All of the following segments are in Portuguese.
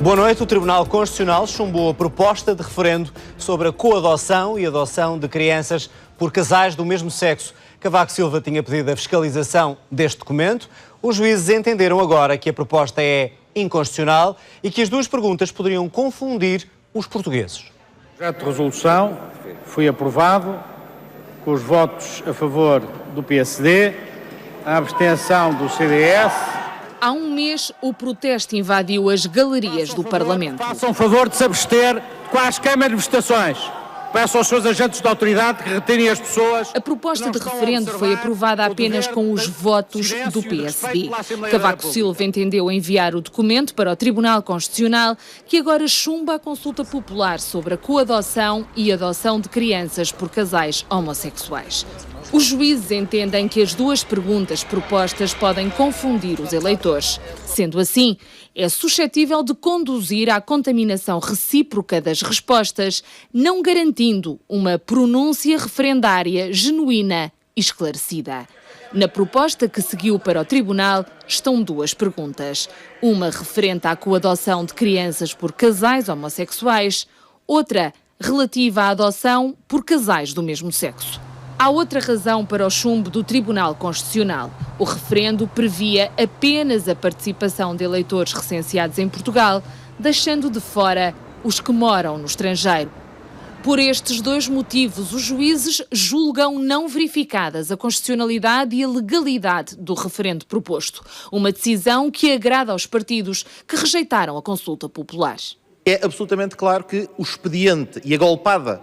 Boa noite. O Tribunal Constitucional chumbou a proposta de referendo sobre a coadoção e adoção de crianças por casais do mesmo sexo. Cavaco Silva tinha pedido a fiscalização deste documento. Os juízes entenderam agora que a proposta é inconstitucional e que as duas perguntas poderiam confundir os portugueses. O projeto de resolução foi aprovado com os votos a favor do PSD, a abstenção do CDS. Há um mês, o protesto invadiu as galerias do Parlamento. Façam favor de se abster quaisquer manifestações. Peço aos seus agentes de autoridade que retirem as pessoas. A proposta de referendo foi aprovada apenas com os votos do PSD. Cavaco Silva entendeu enviar o documento para o Tribunal Constitucional, que agora chumba a consulta popular sobre a coadoção e adoção de crianças por casais homossexuais. Os juízes entendem que as duas perguntas propostas podem confundir os eleitores. Sendo assim, é suscetível de conduzir à contaminação recíproca das respostas, não garantindo uma pronúncia referendária genuína e esclarecida. Na proposta que seguiu para o Tribunal estão duas perguntas. Uma referente à coadoção de crianças por casais homossexuais, outra relativa à adoção por casais do mesmo sexo. Há outra razão para o chumbo do Tribunal Constitucional. O referendo previa apenas a participação de eleitores recenseados em Portugal, deixando de fora os que moram no estrangeiro. Por estes dois motivos, os juízes julgam não verificadas a constitucionalidade e a legalidade do referendo proposto. Uma decisão que agrada aos partidos que rejeitaram a consulta popular. É absolutamente claro que o expediente e a golpada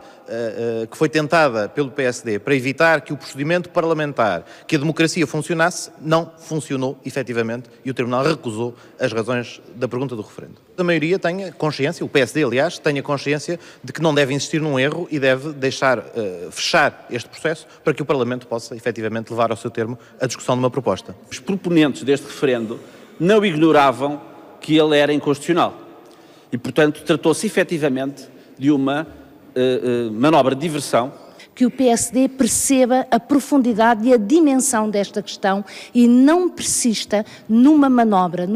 que foi tentada pelo PSD para evitar que o procedimento parlamentar, que a democracia funcionasse, não funcionou efetivamente e o Tribunal recusou as razões da pergunta do referendo. A maioria tenha consciência, o PSD aliás, tenha consciência de que não deve insistir num erro e deve deixar fechar este processo para que o Parlamento possa efetivamente levar ao seu termo a discussão de uma proposta. Os proponentes deste referendo não ignoravam que ele era inconstitucional. E, portanto, tratou-se efetivamente de uma manobra de diversão. Que o PSD perceba a profundidade e a dimensão desta questão e não persista numa manobra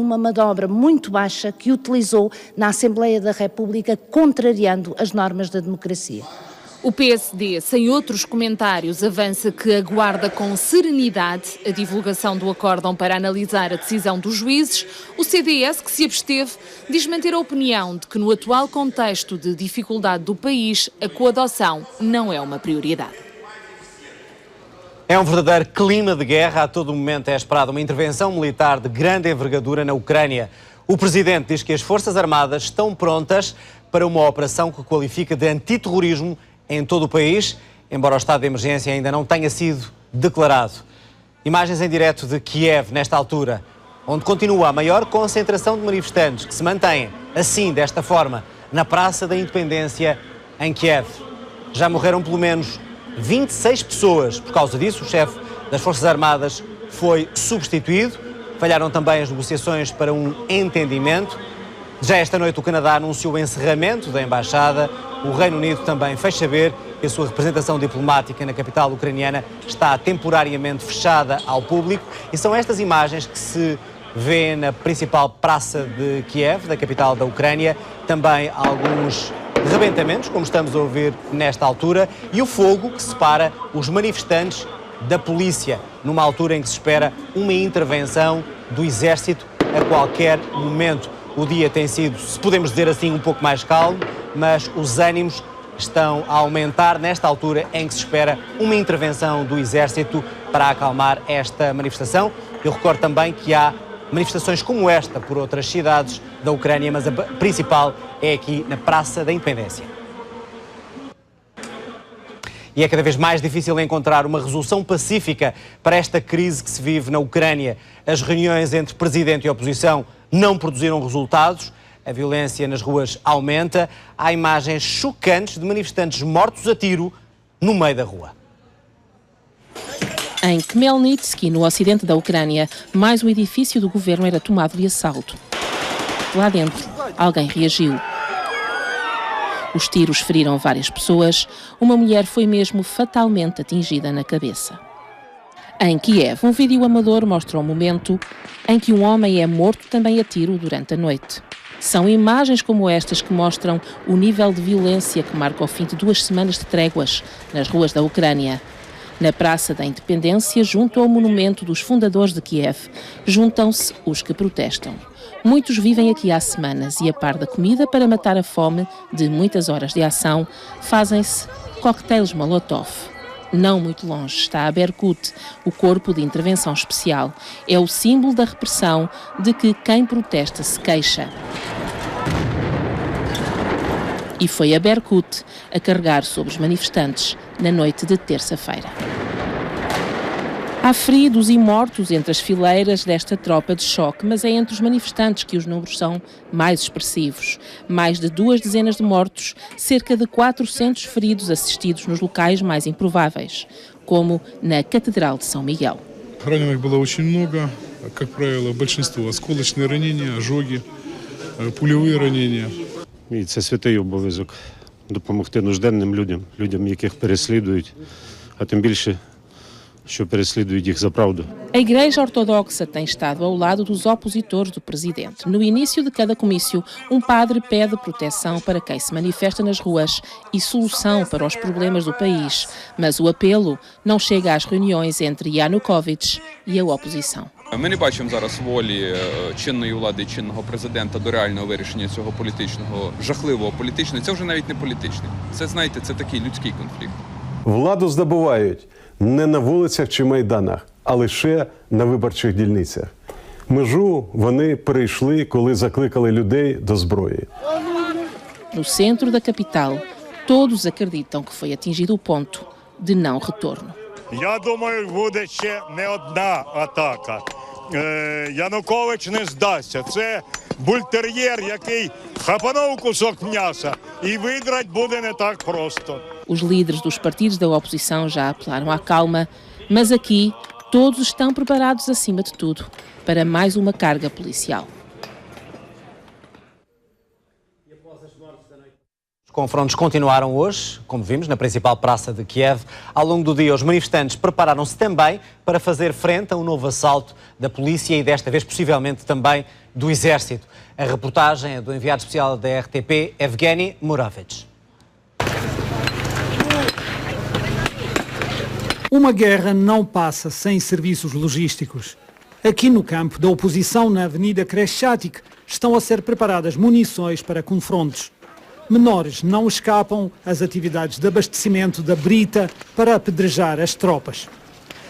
muito baixa que utilizou na Assembleia da República, contrariando as normas da democracia. O PSD, sem outros comentários, avança que aguarda com serenidade a divulgação do acórdão para analisar a decisão dos juízes. O CDS, que se absteve, diz manter a opinião de que no atual contexto de dificuldade do país, a coadoção não é uma prioridade. É um verdadeiro clima de guerra. A todo momento é esperada uma intervenção militar de grande envergadura na Ucrânia. O presidente diz que as Forças Armadas estão prontas para uma operação que qualifica de antiterrorismo em todo o país, embora o estado de emergência ainda não tenha sido declarado. Imagens em direto de Kiev, nesta altura, onde continua a maior concentração de manifestantes que se mantêm, assim, desta forma, na Praça da Independência, em Kiev. Já morreram pelo menos 26 pessoas. Por causa disso, o chefe das Forças Armadas foi substituído. Falharam também as negociações para um entendimento. Já esta noite o Canadá anunciou o encerramento da embaixada. O Reino Unido também fez saber que a sua representação diplomática na capital ucraniana está temporariamente fechada ao público. E são estas imagens que se vê na principal praça de Kiev, da capital da Ucrânia. Também alguns rebentamentos, como estamos a ouvir nesta altura, e o fogo que separa os manifestantes da polícia, numa altura em que se espera uma intervenção do exército a qualquer momento. O dia tem sido, se podemos dizer assim, um pouco mais calmo, mas os ânimos estão a aumentar nesta altura em que se espera uma intervenção do Exército para acalmar esta manifestação. Eu recordo também que há manifestações como esta por outras cidades da Ucrânia, mas a principal é aqui na Praça da Independência. E é cada vez mais difícil encontrar uma resolução pacífica para esta crise que se vive na Ucrânia. As reuniões entre presidente e oposição não produziram resultados, a violência nas ruas aumenta, há imagens chocantes de manifestantes mortos a tiro no meio da rua. Em Khmelnytsky, no ocidente da Ucrânia, mais um edifício do governo era tomado de assalto. Lá dentro, alguém reagiu. Os tiros feriram várias pessoas, uma mulher foi mesmo fatalmente atingida na cabeça. Em Kiev, um vídeo amador mostra o momento em que um homem é morto também a tiro durante a noite. São imagens como estas que mostram o nível de violência que marca o fim de 2 semanas de tréguas nas ruas da Ucrânia. Na Praça da Independência, junto ao monumento dos fundadores de Kiev, juntam-se os que protestam. Muitos vivem aqui há semanas e, a par da comida para matar a fome de muitas horas de ação, fazem-se coquetéis Molotov. Não muito longe está a Berkut, o Corpo de Intervenção Especial. É o símbolo da repressão de que quem protesta se queixa. E foi a Berkut a carregar sobre os manifestantes na noite de terça-feira. Há feridos e mortos entre as fileiras desta tropa de choque, mas é entre os manifestantes que os números são mais expressivos. Mais de 2 dezenas de mortos, cerca de 400 feridos assistidos nos locais mais improváveis, como na Catedral de São Miguel. Раненых было очень много, как правило, большинство осколочные ранения, ожоги, пульовые ранения. І це святий обов'язок допомогти нужденним людям, яких переслідують, а тим більше, що переслідують їх за правду. A Igreja Ortodoxa tem estado ao lado dos opositores do presidente. No início de cada comício, padre pede proteção para quem se manifesta nas ruas e solução para os problemas do país. Mas o apelo não chega às reuniões entre Yanukovych e a oposição. Ми не бачимо зараз волі чинної влади, чинного президента до реального вирішення цього політичного, жахливого політичного. Це вже навіть не політичний. Це, знаєте, це такий людський конфлікт. Владу здобувають не на вулицях чи майданах, а лише на виборчих дільницях. Межу вони перейшли, коли закликали людей до зброї. No centro da capital, todos acreditam que foi atingido o ponto de não retorno. Я думаю, буде ще не одна атака. Янукович не здасться. Це бультер'єр, який хапанув кусок м'яса і видрать буде не так просто. Os líderes dos partidos da oposição já apelaram à calma, mas aqui todos estão preparados, acima de tudo, para mais uma carga policial. Os confrontos continuaram hoje, como vimos, na principal praça de Kiev. Ao longo do dia, os manifestantes prepararam-se também para fazer frente a um novo assalto da polícia e, desta vez, possivelmente também do exército. A reportagem é do enviado especial da RTP, Evgeny Muravets. Uma guerra não passa sem serviços logísticos. Aqui no campo da oposição, na Avenida Khreshchatyk, estão a ser preparadas munições para confrontos. Menores não escapam às atividades de abastecimento da brita para apedrejar as tropas.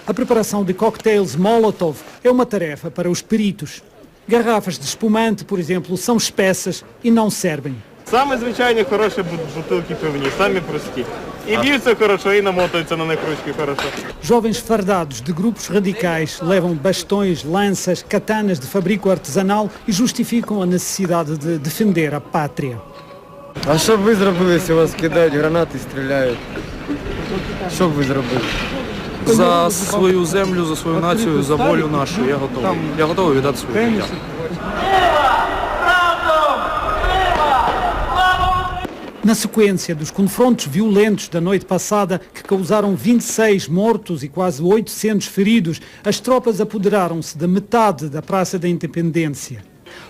A preparação de coquetéis Molotov é uma tarefa para os peritos. Garrafas de espumante, por exemplo, são espessas e não servem. Саме звичайні хороші бутилки пивні, самі прості. І б'ються хорошо, і намотуються на них ручки хорошо. Jovens fardados de grupos radicais levam bastões, lanças, katanas de fabrico artesanal e justificam a necessidade de defender a pátria. А що б ви зробили, якщо вас кидають гранати і стріляють? Що б ви зробили? За свою землю, за свою націю, за волю нашу я готовий. Я готовий віддати своє життя. Na sequência dos confrontos violentos da noite passada, que causaram 26 mortos e quase 800 feridos, as tropas apoderaram-se da metade da Praça da Independência.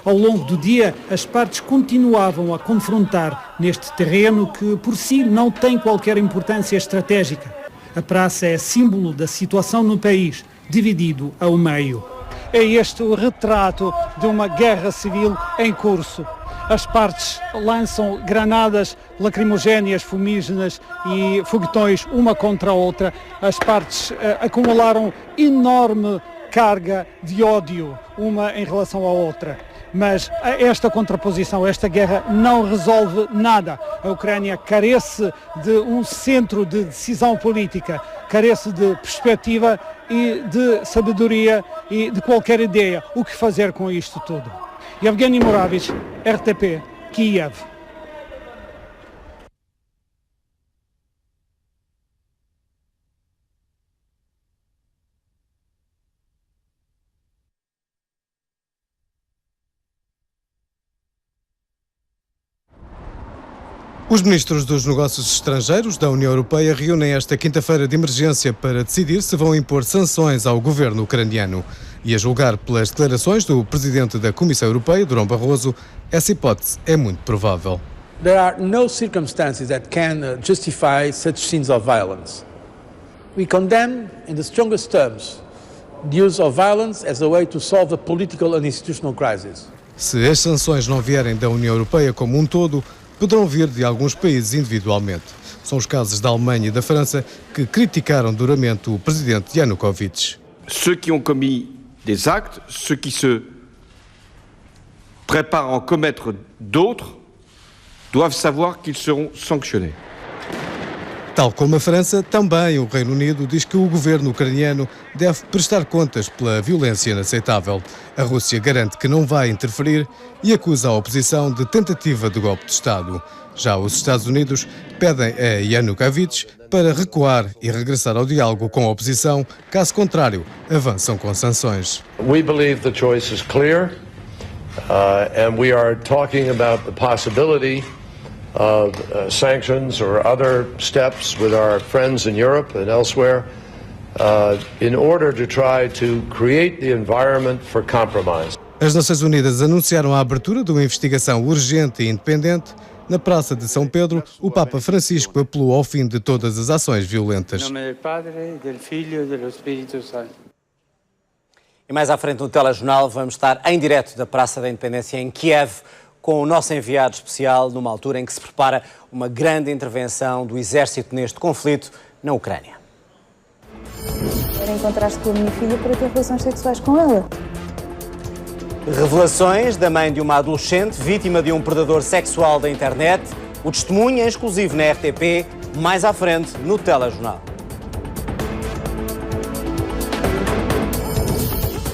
Ao longo do dia, as partes continuavam a confrontar neste terreno que, por si, não tem qualquer importância estratégica. A praça é símbolo da situação no país, dividido ao meio. É este o retrato de uma guerra civil em curso. As partes lançam granadas lacrimogéneas, fumígenas e foguetões uma contra a outra. As partes acumularam enorme carga de ódio uma em relação à outra. Mas esta contraposição, esta guerra não resolve nada. A Ucrânia carece de um centro de decisão política, carece de perspectiva e de sabedoria e de qualquer ideia. O que fazer com isto tudo? Evgeny Muravets, RTP, Kiev. Os ministros dos Negócios Estrangeiros da União Europeia reúnem esta quinta-feira de emergência para decidir se vão impor sanções ao governo ucraniano. E a julgar pelas declarações do presidente da Comissão Europeia, Durão Barroso, essa hipótese é muito provável. There are no circumstances that can justify such scenes of violence. We condemn in the strongest terms the use of violence as a way to solve a political and institutional crisis. Se as sanções não vierem da União Europeia como um todo, poderão vir de alguns países individualmente. São os casos da Alemanha e da França que criticaram duramente o presidente Yanukovych. Ceux qui ont commis des actes, ceux qui se préparent à en commettre d'autres, doivent savoir qu'ils seront sanctionnés. Tal como a França, também o Reino Unido diz que o governo ucraniano deve prestar contas pela violência inaceitável. A Rússia garante que não vai interferir e acusa a oposição de tentativa de golpe de Estado. Já os Estados Unidos pedem a Yanukovych para recuar e regressar ao diálogo com a oposição, caso contrário, avançam com sanções. We believe the choice is clear, and we are talking about the possibility of sanctions or other steps with our friends in Europe and elsewhere in order to try to create the environment for compromise. As Nações Unidas anunciaram a abertura de uma investigação urgente e independente. Na Praça de São Pedro, o Papa Francisco apelou ao fim de todas as ações violentas. Em nome do Padre, do Filho e do Espírito Santo. E mais à frente no telejornal vamos estar em direto da Praça da Independência em Kiev, com o nosso enviado especial, numa altura em que se prepara uma grande intervenção do exército neste conflito na Ucrânia. Encontraste com a minha filha para ter relações sexuais com ela. Revelações da mãe de uma adolescente vítima de um predador sexual da internet. O testemunho é exclusivo na RTP, mais à frente no telejornal.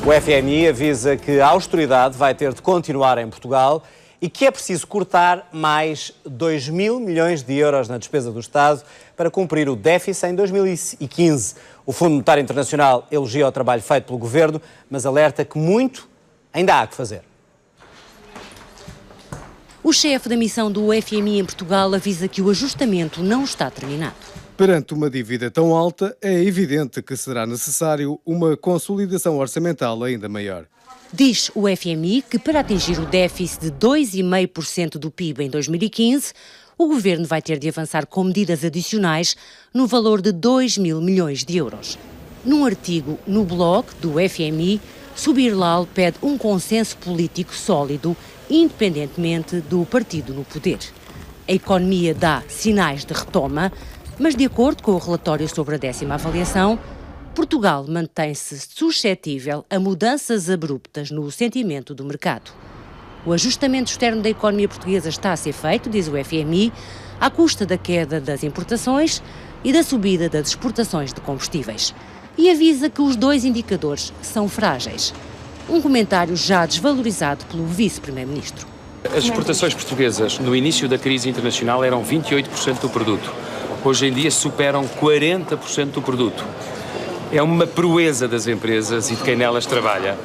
O FMI avisa que a austeridade vai ter de continuar em Portugal e que é preciso cortar mais 2 mil milhões de euros na despesa do Estado para cumprir o déficit em 2015. O Fundo Monetário Internacional elogia o trabalho feito pelo Governo, mas alerta que muito ainda há que fazer. O chefe da missão do FMI em Portugal avisa que o ajustamento não está terminado. Perante uma dívida tão alta, é evidente que será necessário uma consolidação orçamental ainda maior. Diz o FMI que para atingir o déficit de 2,5% do PIB em 2015, o Governo vai ter de avançar com medidas adicionais no valor de 2 mil milhões de euros. Num artigo no blog do FMI, Subirlal pede um consenso político sólido, independentemente do partido no poder. A economia dá sinais de retoma, mas de acordo com o relatório sobre a 10ª avaliação, Portugal mantém-se suscetível a mudanças abruptas no sentimento do mercado. O ajustamento externo da economia portuguesa está a ser feito, diz o FMI, à custa da queda das importações e da subida das exportações de combustíveis. E avisa que os dois indicadores são frágeis. Um comentário já desvalorizado pelo vice-primeiro-ministro. As exportações portuguesas no início da crise internacional eram 28% do produto. Hoje em dia superam 40% do produto. É uma proeza das empresas e de quem nelas trabalha.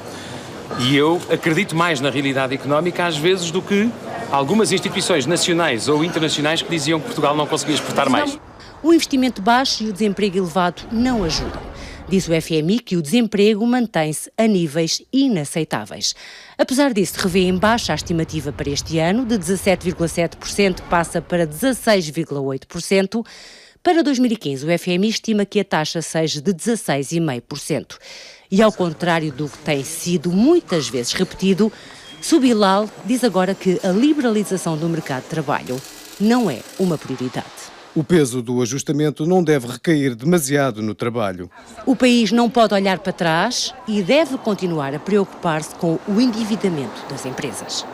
E eu acredito mais na realidade económica às vezes do que algumas instituições nacionais ou internacionais que diziam que Portugal não conseguia exportar mais. O investimento baixo e o desemprego elevado não ajudam. Diz o FMI que o desemprego mantém-se a níveis inaceitáveis. Apesar disso, revê em baixa a estimativa para este ano, de 17,7% passa para 16,8%. Para 2015, o FMI estima que a taxa seja de 16,5%. E ao contrário do que tem sido muitas vezes repetido, Subirlal diz agora que a liberalização do mercado de trabalho não é uma prioridade. O peso do ajustamento não deve recair demasiado no trabalho. O país não pode olhar para trás e deve continuar a preocupar-se com o endividamento das empresas.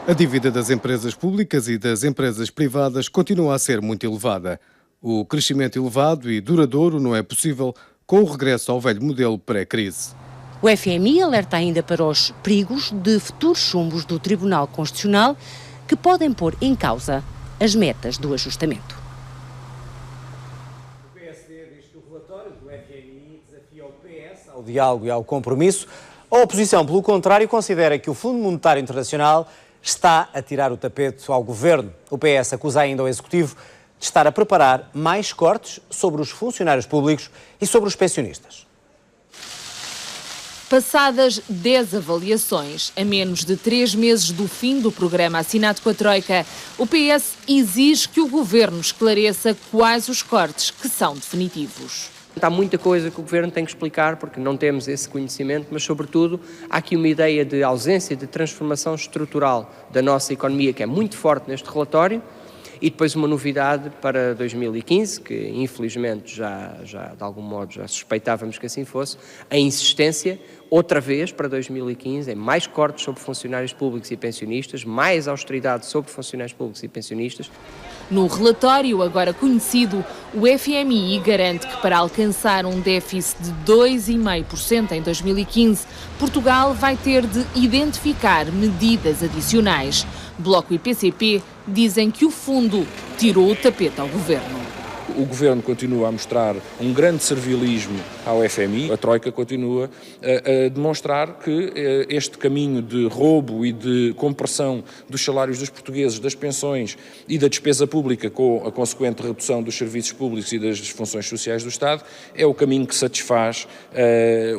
A dívida das empresas públicas e das empresas privadas continua a ser muito elevada. O crescimento elevado e duradouro não é possível com o regresso ao velho modelo pré-crise. O FMI alerta ainda para os perigos de futuros chumbos do Tribunal Constitucional que podem pôr em causa as metas do ajustamento. Ao diálogo e ao compromisso. A oposição, pelo contrário, considera que o Fundo Monetário Internacional está a tirar o tapete ao Governo. O PS acusa ainda o Executivo de estar a preparar mais cortes sobre os funcionários públicos e sobre os pensionistas. Passadas 10 avaliações, a menos de 3 meses do fim do programa assinado com a Troika, o PS exige que o Governo esclareça quais os cortes que são definitivos. Há muita coisa que o Governo tem que explicar porque não temos esse conhecimento, mas sobretudo há aqui uma ideia de ausência de transformação estrutural da nossa economia que é muito forte neste relatório. E depois uma novidade para 2015, que infelizmente já de algum modo já suspeitávamos que assim fosse, a insistência, outra vez para 2015, em mais cortes sobre funcionários públicos e pensionistas, mais austeridade sobre funcionários públicos e pensionistas. No relatório agora conhecido, o FMI garante que para alcançar um déficit de 2,5% em 2015, Portugal vai ter de identificar medidas adicionais. Bloco e PCP dizem que o fundo tirou o tapete ao Governo. O Governo continua a mostrar um grande servilismo ao FMI, a Troika continua a demonstrar que este caminho de roubo e de compressão dos salários dos portugueses, das pensões e da despesa pública com a consequente redução dos serviços públicos e das funções sociais do Estado é o caminho que satisfaz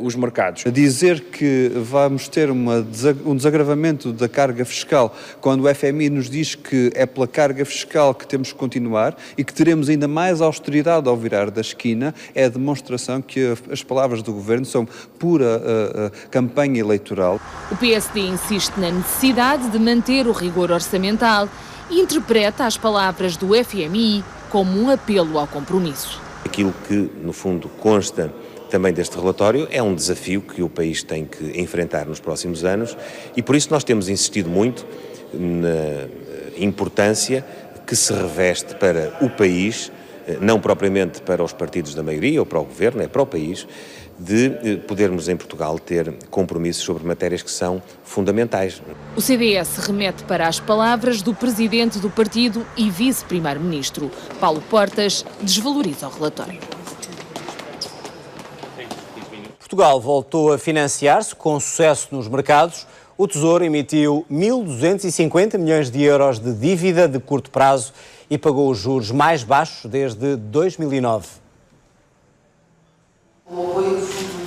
os mercados. Dizer que vamos ter um desagravamento da carga fiscal quando o FMI nos diz que é pela carga fiscal que temos que continuar e que teremos ainda mais austeridade ao virar da esquina, é a demonstração que as palavras do Governo são pura campanha eleitoral. O PSD insiste na necessidade de manter o rigor orçamental e interpreta as palavras do FMI como um apelo ao compromisso. Aquilo que, no fundo, consta também deste relatório é um desafio que o país tem que enfrentar nos próximos anos e por isso nós temos insistido muito na importância que se reveste para o país, não propriamente para os partidos da maioria ou para o Governo, é para o país, de podermos em Portugal ter compromissos sobre matérias que são fundamentais. O CDS remete para as palavras do presidente do partido e vice-primeiro-ministro. Paulo Portas desvaloriza o relatório. Portugal voltou a financiar-se com sucesso nos mercados. O Tesouro emitiu 1.250 milhões de euros de dívida de curto prazo e pagou os juros mais baixos desde 2009.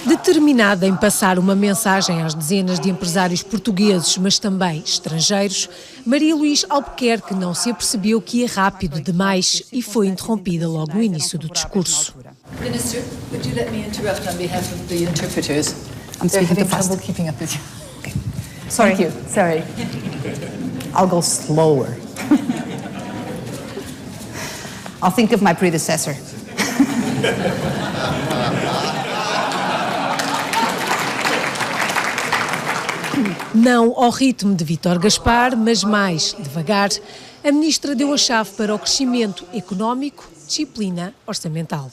Determinada em passar uma mensagem às dezenas de empresários portugueses, mas também estrangeiros, Maria Luís Albuquerque não se apercebeu que ia rápido demais e foi interrompida logo no início do discurso. Minister, would you let me interrupt on behalf of the interpreters? I'm They're speaking having too fast. trouble keeping up with you. Okay. Sorry. Thank you. Sorry. I'll go slower. I'll think of my predecessor. Não ao ritmo de Vítor Gaspar, mas mais devagar, a ministra deu a chave para o crescimento económico, disciplina orçamental.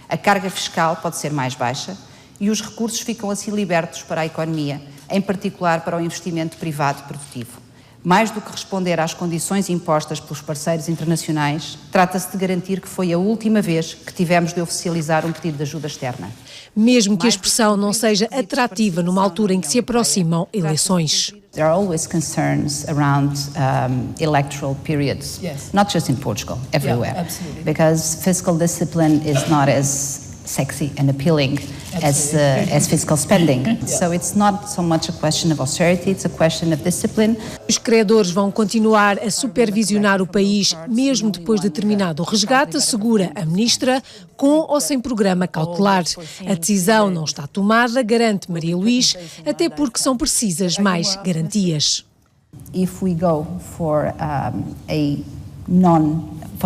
A carga fiscal pode ser mais baixa e os recursos ficam assim libertos para a economia, em particular para o investimento privado produtivo. Mais do que responder às condições impostas pelos parceiros internacionais, trata-se de garantir que foi a última vez que tivemos de oficializar um pedido de ajuda externa. Mesmo que a expressão não seja atrativa numa altura em que se aproximam eleições. There are always concerns around electoral periods, not just in Portugal, everywhere, because fiscal discipline is not as sexy and appealing as fiscal spending. So it's not so much a question of austerity, it's a question of discipline. Os credores vão continuar a supervisionar o país mesmo depois de terminado o resgate, assegura a ministra, com ou sem programa cautelar. A decisão não está tomada, garante Maria Luís, até porque são precisas mais garantias. If we go for a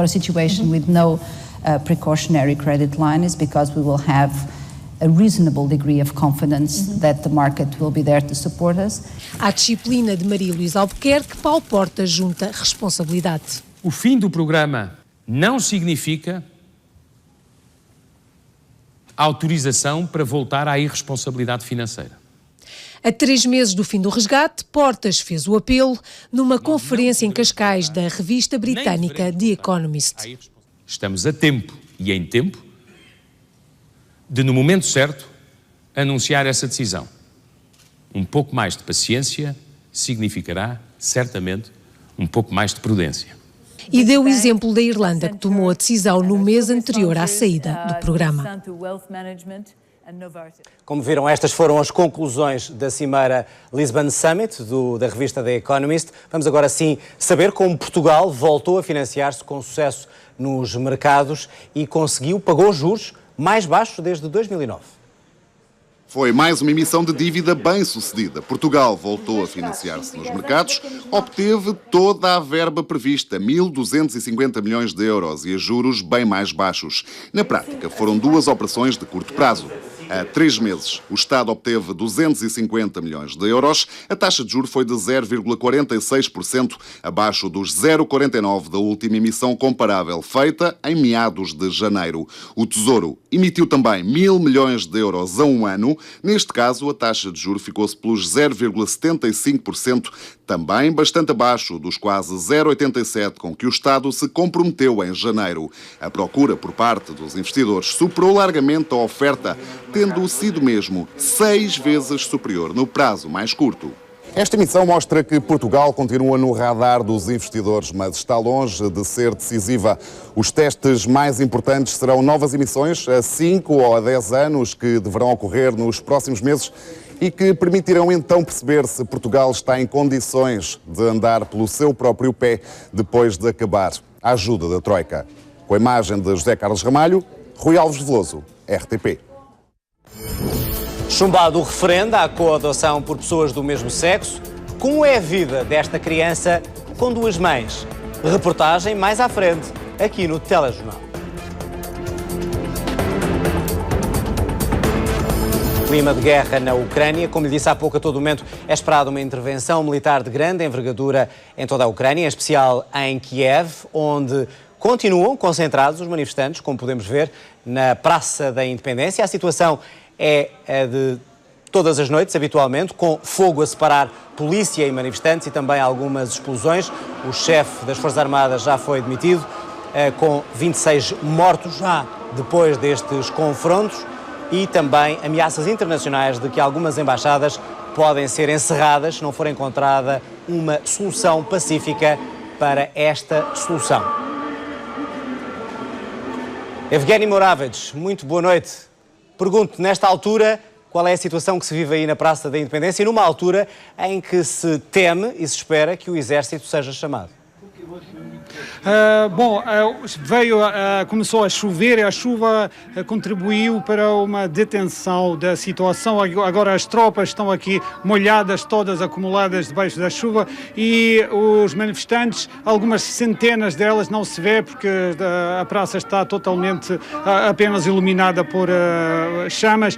situation with no precautionary credit line, is because we will have a reasonable degree of confidence that the market will be there to support us. À disciplina de Maria Luís Albuquerque, Paulo Portas junta responsabilidade. O fim do programa não significa autorização para voltar à irresponsabilidade financeira. A 3 meses do fim do resgate, Portas fez o apelo numa conferência em Cascais da revista britânica The Economist. Estamos a tempo e em tempo de, no momento certo, anunciar essa decisão. Um pouco mais de paciência significará, certamente, um pouco mais de prudência. E deu o exemplo da Irlanda, que tomou a decisão no mês anterior à saída do programa. Como viram, estas foram as conclusões da Cimeira Lisbon Summit, da revista The Economist. Vamos agora sim saber como Portugal voltou a financiar-se com sucesso nos mercados e pagou juros mais baixos desde 2009. Foi mais uma emissão de dívida bem-sucedida. Portugal voltou a financiar-se nos mercados, obteve toda a verba prevista, 1.250 milhões de euros, e a juros bem mais baixos. Na prática, foram duas operações de curto prazo. Há 3 meses, o Estado obteve 250 milhões de euros. A taxa de juros foi de 0,46%, abaixo dos 0,49% da última emissão comparável, feita em meados de janeiro. O Tesouro emitiu também 1.000 milhões de euros a um ano. Neste caso, a taxa de juros ficou-se pelos 0,75%, também bastante abaixo dos quase 0,87% com que o Estado se comprometeu em janeiro. A procura por parte dos investidores superou largamente a oferta, tendo sido mesmo 6 vezes superior no prazo mais curto. Esta emissão mostra que Portugal continua no radar dos investidores, mas está longe de ser decisiva. Os testes mais importantes serão novas emissões a 5 ou a 10 anos que deverão ocorrer nos próximos meses e que permitirão então perceber se Portugal está em condições de andar pelo seu próprio pé depois de acabar a ajuda da Troika. Com a imagem de José Carlos Ramalho, Rui Alves Veloso, RTP. Chumbado o referendo à coadoção por pessoas do mesmo sexo, como é a vida desta criança com 2 mães? Reportagem mais à frente, aqui no Telejornal. Clima de guerra na Ucrânia. Como lhe disse há pouco, a todo momento é esperada uma intervenção militar de grande envergadura em toda a Ucrânia, em especial em Kiev, onde continuam concentrados os manifestantes, como podemos ver, na Praça da Independência. A situação é a de todas as noites, habitualmente, com fogo a separar polícia e manifestantes e também algumas explosões. O chefe das Forças Armadas já foi demitido, com 26 mortos já depois destes confrontos, e também ameaças internacionais de que algumas embaixadas podem ser encerradas se não for encontrada uma solução pacífica para esta solução. Evgeny Moravec, muito boa noite. Pergunto, nesta altura, qual é a situação que se vive aí na Praça da Independência, numa altura em que se teme e se espera que o Exército seja chamado? Começou a chover e a chuva contribuiu para uma detenção da situação. Agora as tropas estão aqui molhadas, todas acumuladas debaixo da chuva, e os manifestantes, algumas centenas delas, não se vê porque a praça está totalmente apenas iluminada por chamas.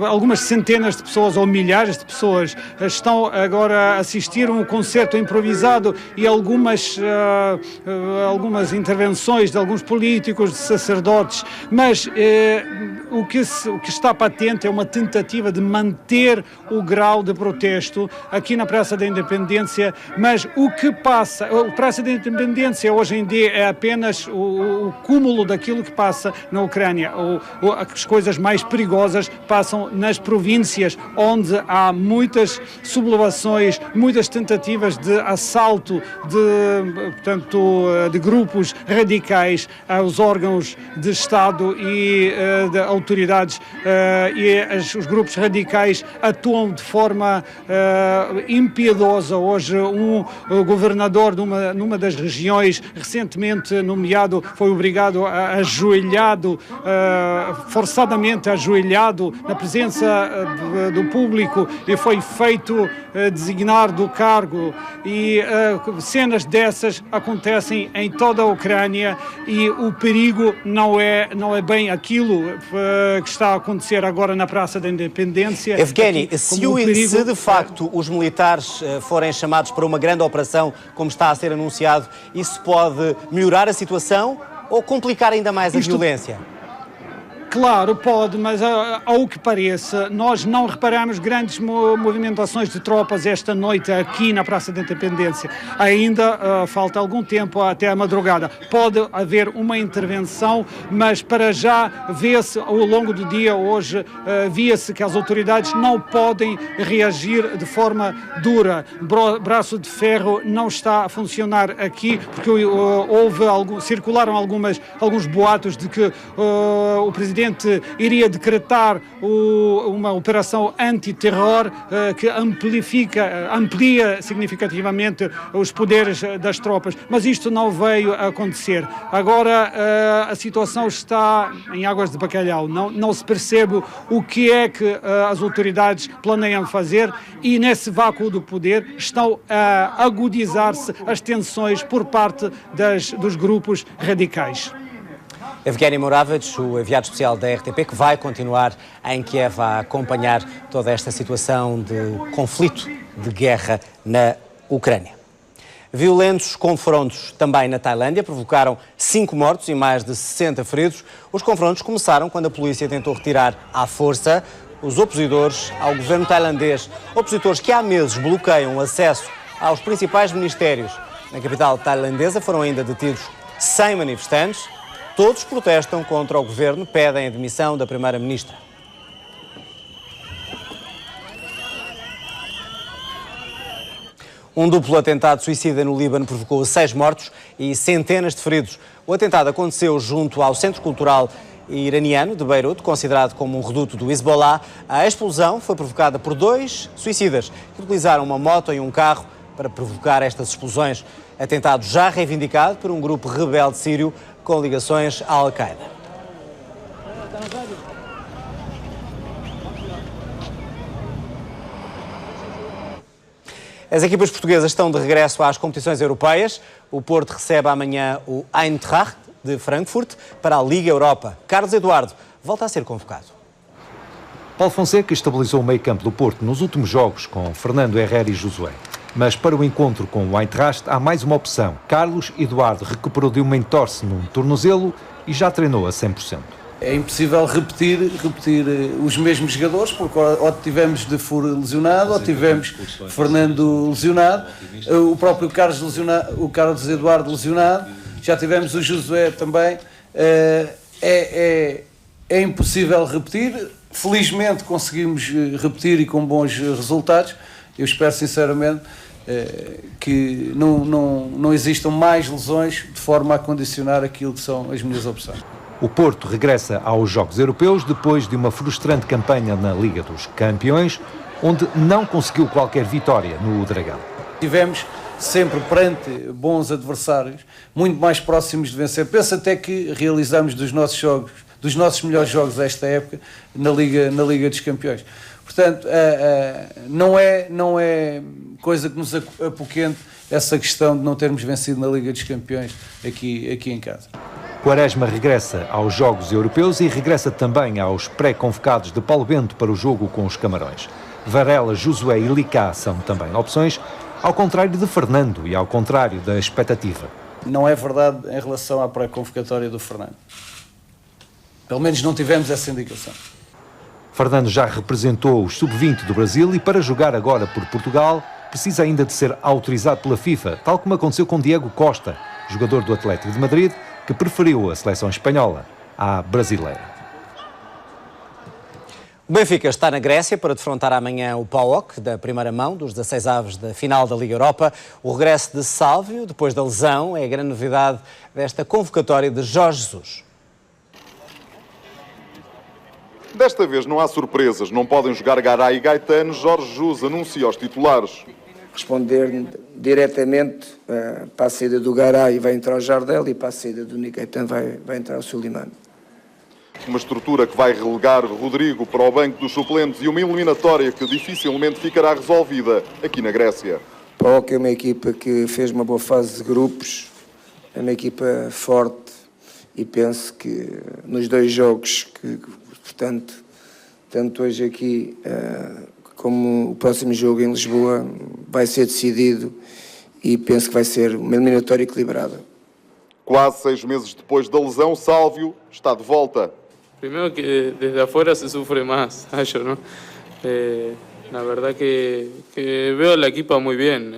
Algumas centenas de pessoas ou milhares de pessoas estão agora a assistir a um concerto improvisado e algumas intervenções de alguns políticos, de sacerdotes, mas o que está patente é uma tentativa de manter o grau de protesto aqui na Praça da Independência, mas o que passa, a Praça da Independência hoje em dia é apenas o cúmulo daquilo que passa na Ucrânia. As coisas mais perigosas passam nas províncias, onde há muitas sublevações, muitas tentativas de assalto de grupos radicais aos órgãos de Estado e de autoridades, os grupos radicais atuam de forma impiedosa. Hoje o governador numa das regiões recentemente nomeado foi obrigado forçadamente ajoelhado na presença do público e foi feito designar do cargo, e cenas dessas acontecem em toda a Ucrânia, e o perigo não é bem aquilo que está a acontecer agora na Praça da Independência. Evgeny, se de facto os militares forem chamados para uma grande operação, como está a ser anunciado, isso pode melhorar a situação ou complicar ainda mais a violência? Claro, pode, mas ao que parece, nós não reparamos grandes movimentações de tropas esta noite aqui na Praça da Independência. Ainda falta algum tempo até a madrugada. Pode haver uma intervenção, mas para já vê-se ao longo do dia hoje, via-se que as autoridades não podem reagir de forma dura. Braço de ferro não está a funcionar aqui, porque circularam alguns boatos de que o presidente Presidente iria decretar uma operação antiterror que amplia significativamente os poderes das tropas, mas isto não veio a acontecer. Agora a situação está em águas de bacalhau, não se percebe o que é que as autoridades planeiam fazer e nesse vácuo do poder estão a agudizar-se as tensões por parte dos grupos radicais. Evgeny Moravich, o enviado especial da RTP, que vai continuar em Kiev a acompanhar toda esta situação de conflito, de guerra na Ucrânia. Violentos confrontos também na Tailândia provocaram 5 mortos e mais de 60 feridos. Os confrontos começaram quando a polícia tentou retirar à força os opositores ao governo tailandês. Opositores que há meses bloqueiam o acesso aos principais ministérios. Na capital tailandesa foram ainda detidos 100 manifestantes. Todos protestam contra o governo, pedem a demissão da primeira-ministra. Um duplo atentado suicida no Líbano provocou 6 mortos e centenas de feridos. O atentado aconteceu junto ao Centro Cultural iraniano de Beirute, considerado como um reduto do Hezbollah. A explosão foi provocada por 2 suicidas que utilizaram uma moto e um carro para provocar estas explosões. Atentado já reivindicado por um grupo rebelde sírio com ligações à Al-Qaeda. As equipas portuguesas estão de regresso às competições europeias. O Porto recebe amanhã o Eintracht de Frankfurt para a Liga Europa. Carlos Eduardo volta a ser convocado. Paulo Fonseca estabilizou o meio-campo do Porto nos últimos jogos com Fernando Herrera e Josué. Mas para o encontro com o Eintracht há mais uma opção. Carlos Eduardo recuperou de uma entorse num tornozelo e já treinou a 100%. É impossível repetir os mesmos jogadores, porque ou tivemos de Furo lesionado, ou tivemos Fernando lesionado, o próprio Carlos lesionado, o Carlos Eduardo lesionado, já tivemos o Josué também. É impossível repetir. Felizmente conseguimos repetir e com bons resultados. Eu espero sinceramente que não existam mais lesões de forma a condicionar aquilo que são as minhas opções. O Porto regressa aos Jogos Europeus depois de uma frustrante campanha na Liga dos Campeões, onde não conseguiu qualquer vitória no Dragão. Tivemos sempre perante bons adversários, muito mais próximos de vencer. Penso até que realizamos dos nossos melhores jogos esta época na Liga dos Campeões. Portanto, não é coisa que nos apoquente essa questão de não termos vencido na Liga dos Campeões aqui em casa. Quaresma regressa aos Jogos Europeus e regressa também aos pré-convocados de Paulo Bento para o jogo com os Camarões. Varela, Josué e Licá são também opções, ao contrário de Fernando e ao contrário da expectativa. Não é verdade em relação à pré-convocatória do Fernando. Pelo menos não tivemos essa indicação. Fernando já representou os sub-20 do Brasil e para jogar agora por Portugal precisa ainda de ser autorizado pela FIFA, tal como aconteceu com Diego Costa, jogador do Atlético de Madrid, que preferiu a seleção espanhola à brasileira. O Benfica está na Grécia para defrontar amanhã o PAOK, da primeira mão, dos 16 avos da final da Liga Europa. O regresso de Sálvio, depois da lesão, é a grande novidade desta convocatória de Jorge Jesus. Desta vez não há surpresas, não podem jogar Garay e Gaetano. Jorge Jesus anuncia os titulares. Responder diretamente para a saída do Garay vai entrar o Jardel e para a saída do Gaetano vai entrar o Sulimano. Uma estrutura que vai relegar Rodrigo para o banco dos suplentes e uma eliminatória que dificilmente ficará resolvida aqui na Grécia. O PAOK é uma equipa que fez uma boa fase de grupos, é uma equipa forte e penso que nos 2 jogos que, portanto, tanto hoje aqui como o próximo jogo em Lisboa vai ser decidido e penso que vai ser uma eliminatória equilibrada. Quase 6 meses depois da lesão, Sálvio está de volta. Primeiro que desde afuera se sufre más, acho, ¿no? La verdad que veo la equipa muy bien,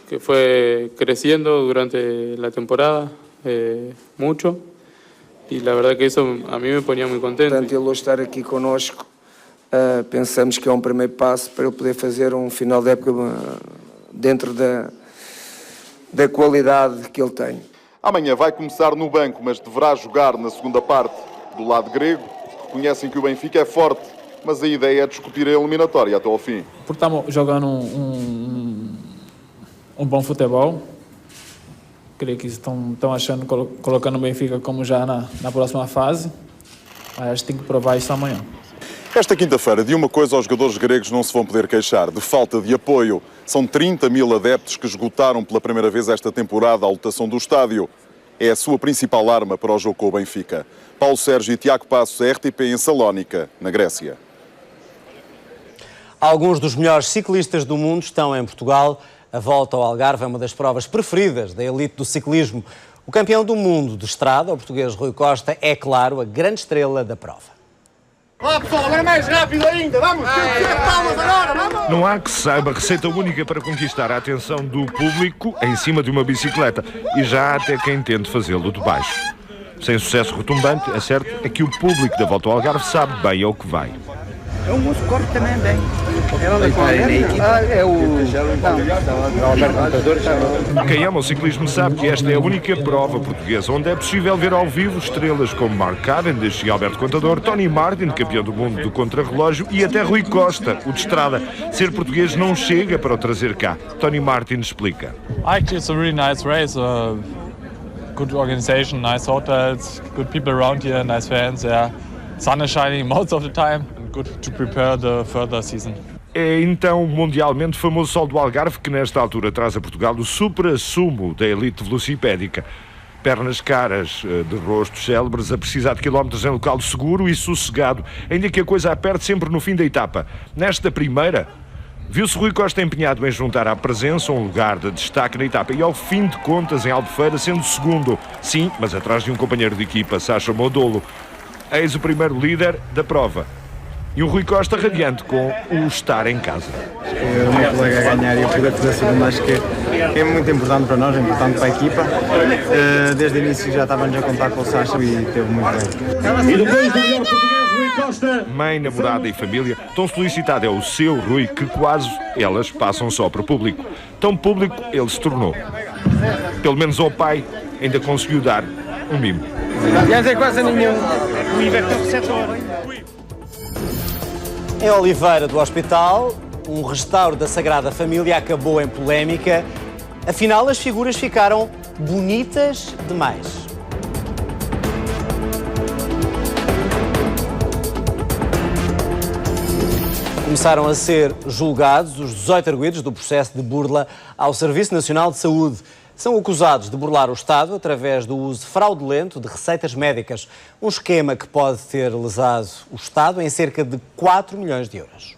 que fue creciendo durante la temporada mucho y la verdad que eso a mí me ponía muy contento. Portanto, ele hoje estar aqui connosco, pensamos que é um primeiro passo para ele poder fazer um final de época dentro da qualidade que ele tem. Amanhã vai começar no banco, mas deverá jogar na segunda parte. Do lado grego, reconhecem que o Benfica é forte, mas a ideia é discutir a eliminatória até ao fim. Porque estamos jogando um bom futebol. Creio que estão achando, colocando o Benfica como já na próxima fase. Mas acho que tem que provar isso amanhã. Esta quinta-feira, de uma coisa os jogadores gregos não se vão poder queixar, de falta de apoio. São 30 mil adeptos que esgotaram pela primeira vez esta temporada a lotação do estádio. É a sua principal arma para o jogo com o Benfica. Paulo Sérgio e Tiago Passos, RTP em Salónica, na Grécia. Alguns dos melhores ciclistas do mundo estão em Portugal. A volta ao Algarve é uma das provas preferidas da elite do ciclismo. O campeão do mundo de estrada, o português Rui Costa, é, claro, a grande estrela da prova. Vá pessoal, agora mais rápido ainda, vamos, palmas agora, vamos! Não há que se saiba receita única para conquistar a atenção do público em cima de uma bicicleta e já há até quem tente fazê-lo de baixo. Sem sucesso retumbante, a certo é que o público da volta ao Algarve sabe bem ao que vai. É um moço que corre também bem. Quem ama o ciclismo sabe que esta é a única prova portuguesa onde é possível ver ao vivo estrelas como Mark Cavendish e Alberto Contador, Tony Martin, campeão do mundo do contrarrelógio, e até Rui Costa, o de estrada. Ser português não chega para o trazer cá. Tony Martin explica. Actually, it's a really nice race. Good organization, nice hotels, good people around here, nice fans. Yeah, sun is shining most of the time. Good to prepare the further season. É então o mundialmente famoso Sol do Algarve que nesta altura traz a Portugal o supra-sumo da elite velocipédica. Pernas caras de rostos célebres a precisar de quilómetros em local seguro e sossegado, ainda que a coisa aperte sempre no fim da etapa. Nesta primeira, viu-se Rui Costa empenhado em juntar à presença um lugar de destaque na etapa e ao fim de contas em Albufeira sendo segundo. Sim, mas atrás de um companheiro de equipa, Sacha Modolo. Eis o primeiro líder da prova. E o Rui Costa radiante com o estar em casa. O meu colega a ganhar e eu poder fazer segundo, acho que é muito importante para nós, é importante para a equipa. Desde o início já estávamos a contar com o Sacha e teve muito bem. E depois do melhor português, Rui Costa. Mãe, namorada e família, tão solicitado é o seu Rui que quase elas passam só para o público. Tão público ele se tornou. Pelo menos ao pai ainda conseguiu dar um mimo. Já tem quase nenhum. O inverter receptor. Em Oliveira do Hospital, um restauro da Sagrada Família acabou em polémica. Afinal, as figuras ficaram bonitas demais. Começaram a ser julgados os 18 arguidos do processo de burla ao Serviço Nacional de Saúde. São acusados de burlar o Estado através do uso fraudulento de receitas médicas. Um esquema que pode ter lesado o Estado em cerca de 4 milhões de euros.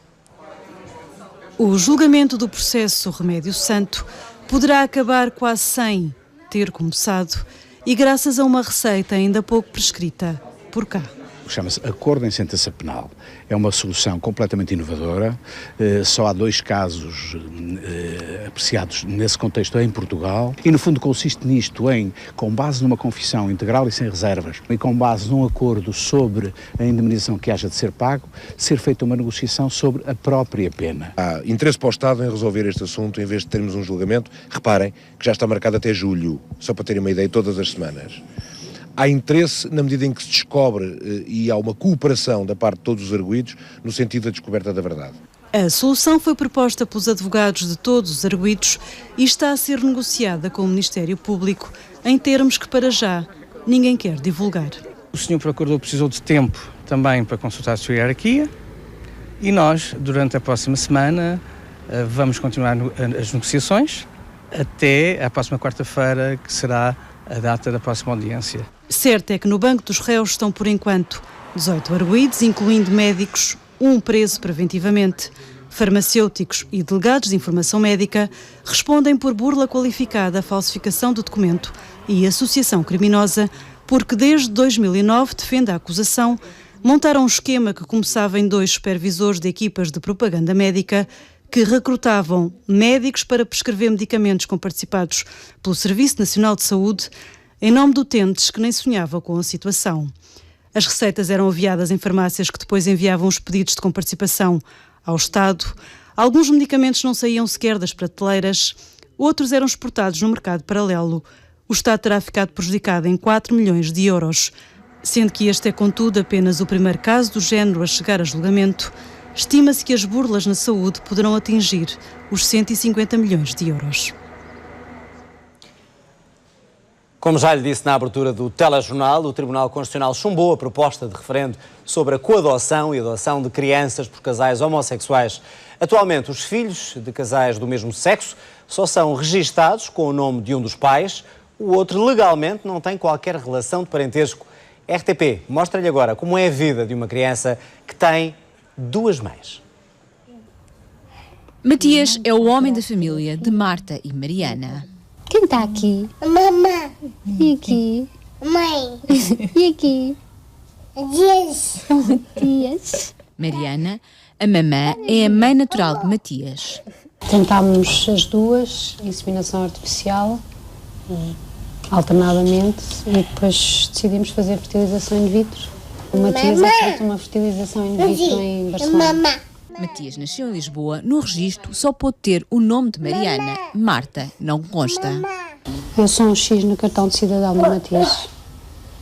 O julgamento do processo Remédio Santo poderá acabar quase sem ter começado e graças a uma receita ainda pouco prescrita por cá. Chama-se Acordo em Sentença Penal. É uma solução completamente inovadora. Só há 2 casos apreciados nesse contexto em Portugal. E, no fundo, consiste nisto com base numa confissão integral e sem reservas, e com base num acordo sobre a indemnização que haja de ser pago, ser feita uma negociação sobre a própria pena. Há interesse para o Estado em resolver este assunto, em vez de termos um julgamento. Reparem que já está marcado até julho, só para terem uma ideia, todas as semanas. Há interesse na medida em que se descobre e há uma cooperação da parte de todos os arguidos no sentido da descoberta da verdade. A solução foi proposta pelos advogados de todos os arguidos e está a ser negociada com o Ministério Público em termos que, para já, ninguém quer divulgar. O Sr. Procurador precisou de tempo também para consultar a sua hierarquia e nós, durante a próxima semana, vamos continuar as negociações até a próxima quarta-feira, que será a data da próxima audiência. Certo é que no banco dos réus estão, por enquanto, 18 arguidos, incluindo médicos, um preso preventivamente. Farmacêuticos e delegados de informação médica respondem por burla qualificada, falsificação do documento e associação criminosa, porque desde 2009, defende a acusação, montaram um esquema que começava em 2 supervisores de equipas de propaganda médica que recrutavam médicos para prescrever medicamentos comparticipados pelo Serviço Nacional de Saúde em nome de utentes que nem sonhavam com a situação. As receitas eram enviadas em farmácias que depois enviavam os pedidos de comparticipação ao Estado. Alguns medicamentos não saíam sequer das prateleiras, outros eram exportados no mercado paralelo. O Estado terá ficado prejudicado em 4 milhões de euros. Sendo que este é, contudo, apenas o primeiro caso do género a chegar a julgamento, estima-se que as burlas na saúde poderão atingir os 150 milhões de euros. Como já lhe disse na abertura do telejornal, o Tribunal Constitucional chumbou a proposta de referendo sobre a coadoção e adoção de crianças por casais homossexuais. Atualmente, os filhos de casais do mesmo sexo só são registados com o nome de um dos pais, o outro legalmente não tem qualquer relação de parentesco. RTP mostra-lhe agora como é a vida de uma criança que tem duas mães. Matias é o homem da família de Marta e Mariana. Quem está aqui? Mamãe. E aqui? Mãe. E aqui? Matias. Matias. Mariana, a mamã, é a mãe natural de Matias. Tentámos as duas, inseminação artificial, alternadamente, e depois decidimos fazer fertilização in vitro. O Matias é feito uma fertilização in vitro em Barcelona. Matias nasceu em Lisboa. No registro só pôde ter o nome de Mariana. Marta não consta. Eu sou um X no cartão de cidadão do Matias.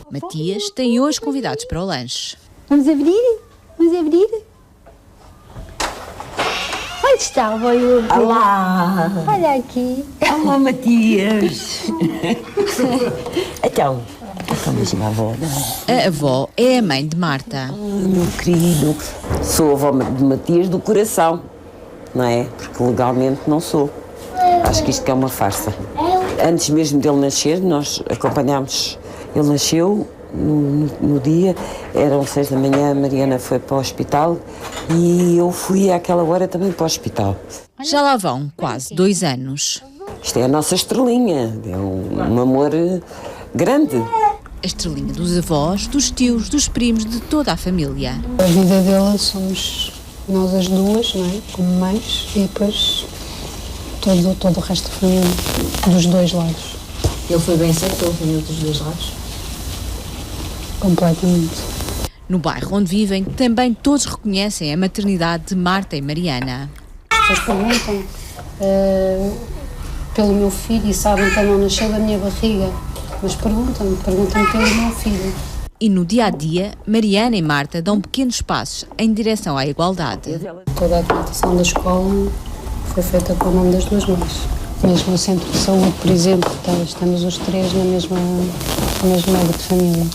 Matias tem hoje convidados para o lanche. Vamos abrir? Vamos abrir? Onde está o boi? Olá! Olha aqui. Olá, Matias! Então, como a avó? A avó é a mãe de Marta. Meu querido, sou a avó de Matias do coração, não é? Porque legalmente não sou. Acho que isto que é uma farsa. Antes mesmo dele nascer, nós acompanhámos. Ele nasceu no dia, eram 6 da manhã, a Mariana foi para o hospital e eu fui àquela hora também para o hospital. Já lá vão quase 2 anos. Isto é a nossa estrelinha, é um amor grande. A estrelinha dos avós, dos tios, dos primos, de toda a família. A vida dela somos nós as duas, não é? Como mães, e depois todo o resto da família, dos dois lados. Ele foi bem aceito pela família dos dois lados? Completamente. No bairro onde vivem, também todos reconhecem a maternidade de Marta e Mariana. As pessoas perguntam pelo meu filho e sabem que ele não nasceu da minha barriga, mas perguntam-me pelo meu filho. E no dia-a-dia, Mariana e Marta dão pequenos passos em direção à igualdade. Toda a documentação da escola foi feita com o nome das duas mães. Mesmo no centro de saúde, por exemplo, estamos os três no mesmo médico de família.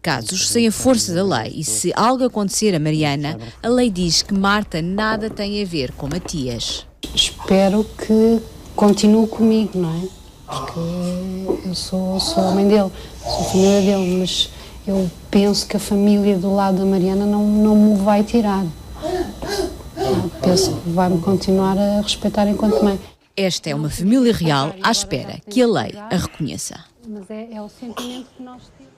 Casos sem a força da lei, e se algo acontecer a Mariana, a lei diz que Marta nada tem a ver com Matias. Espero que continue comigo, não é? Porque eu sou a mãe dele, sou a família dele, mas eu penso que a família do lado da Mariana não me vai tirar. Eu penso que vai-me continuar a respeitar enquanto mãe. Esta é uma família real à espera que a lei a reconheça. Mas é o sentimento que nós temos.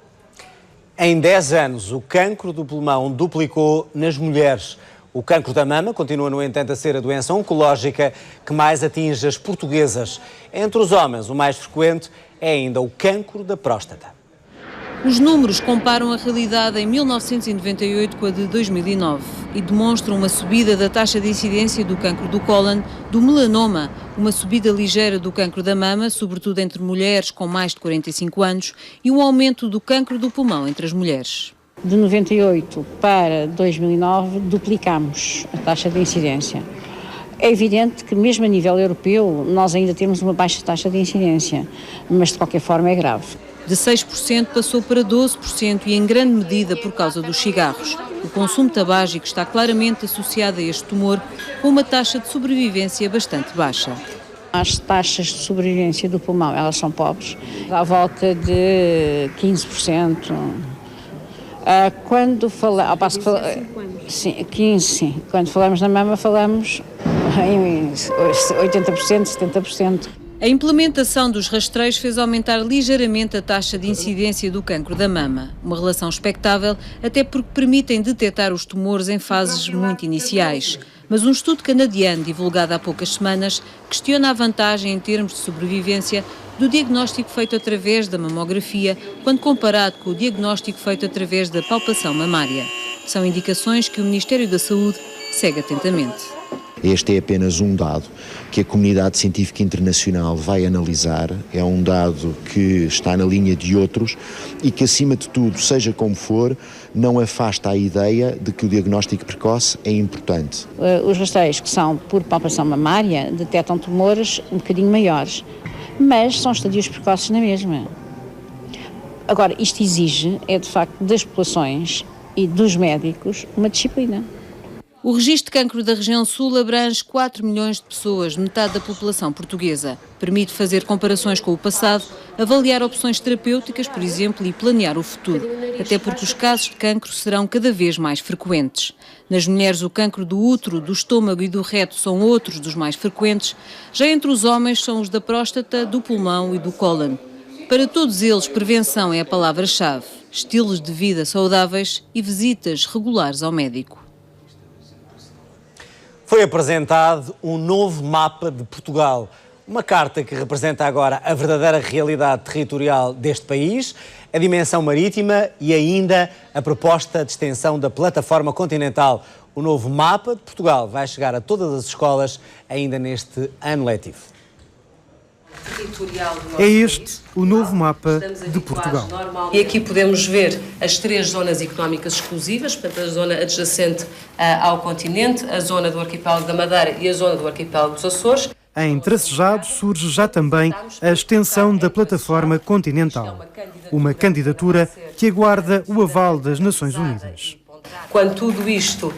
Em 10 anos, o cancro do pulmão duplicou nas mulheres. O cancro da mama continua, no entanto, a ser a doença oncológica que mais atinge as portuguesas. Entre os homens, o mais frequente é ainda o cancro da próstata. Os números comparam a realidade em 1998 com a de 2009 e demonstram uma subida da taxa de incidência do cancro do cólon, do melanoma, uma subida ligeira do cancro da mama, sobretudo entre mulheres com mais de 45 anos, e um aumento do cancro do pulmão entre as mulheres. De 98 para 2009 duplicamos a taxa de incidência. É evidente que mesmo a nível europeu nós ainda temos uma baixa taxa de incidência, mas de qualquer forma é grave. De 6% passou para 12% e em grande medida por causa dos cigarros. O consumo tabágico está claramente associado a este tumor, com uma taxa de sobrevivência bastante baixa. As taxas de sobrevivência do pulmão, elas são pobres, à volta de 15%. Quando falamos, sim, 15, sim. Quando falamos na mama, falamos em 80%, 70%. A implementação dos rastreios fez aumentar ligeiramente a taxa de incidência do cancro da mama, uma relação expectável até porque permitem detectar os tumores em fases muito iniciais. Mas um estudo canadiano divulgado há poucas semanas questiona a vantagem em termos de sobrevivência do diagnóstico feito através da mamografia quando comparado com o diagnóstico feito através da palpação mamária. São indicações que o Ministério da Saúde segue atentamente. Este é apenas um dado que a comunidade científica internacional vai analisar, é um dado que está na linha de outros e que, acima de tudo, seja como for, não afasta a ideia de que o diagnóstico precoce é importante. Os rastreios que são por palpação mamária detectam tumores um bocadinho maiores, mas são estadios precoces na mesma. Agora, isto exige, de facto, das populações e dos médicos, uma disciplina. O registro de cancro da região sul abrange 4 milhões de pessoas, metade da população portuguesa. Permite fazer comparações com o passado, avaliar opções terapêuticas, por exemplo, e planear o futuro, até porque os casos de cancro serão cada vez mais frequentes. Nas mulheres, o cancro do útero, do estômago e do reto são outros dos mais frequentes. Já entre os homens são os da próstata, do pulmão e do cólon. Para todos eles, prevenção é a palavra-chave. Estilos de vida saudáveis e visitas regulares ao médico. Foi apresentado um novo mapa de Portugal. Uma carta que representa agora a verdadeira realidade territorial deste país, a dimensão marítima e ainda a proposta de extensão da plataforma continental. O novo mapa de Portugal vai chegar a todas as escolas ainda neste ano letivo. É este o novo mapa de Portugal. E aqui podemos ver as 3 zonas económicas exclusivas, portanto a zona adjacente ao continente, a zona do arquipélago da Madeira e a zona do arquipélago dos Açores. Em Tracejado surge já também a extensão da plataforma continental, uma candidatura que aguarda o aval das Nações Unidas. Quando tudo isto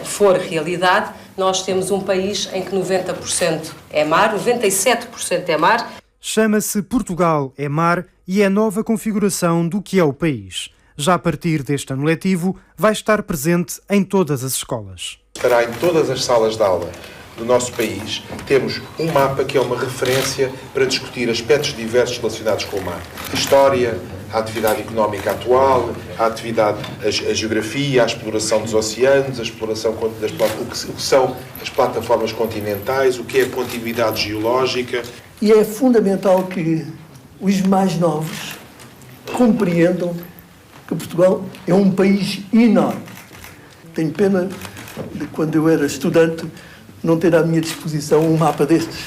for realidade, nós temos um país em que 90% é mar, 97% é mar. Chama-se Portugal é Mar e é a nova configuração do que é o país. Já a partir deste ano letivo, vai estar presente em todas as escolas. Estará em todas as salas de aula do nosso país. Temos um mapa que é uma referência para discutir aspectos diversos relacionados com o mar. A história, a atividade económica atual, a geografia, a exploração dos oceanos, a exploração o que são as plataformas continentais, o que é a continuidade geológica. E é fundamental que os mais novos compreendam que Portugal é um país enorme. Tenho pena de, quando eu era estudante, não ter à minha disposição um mapa destes.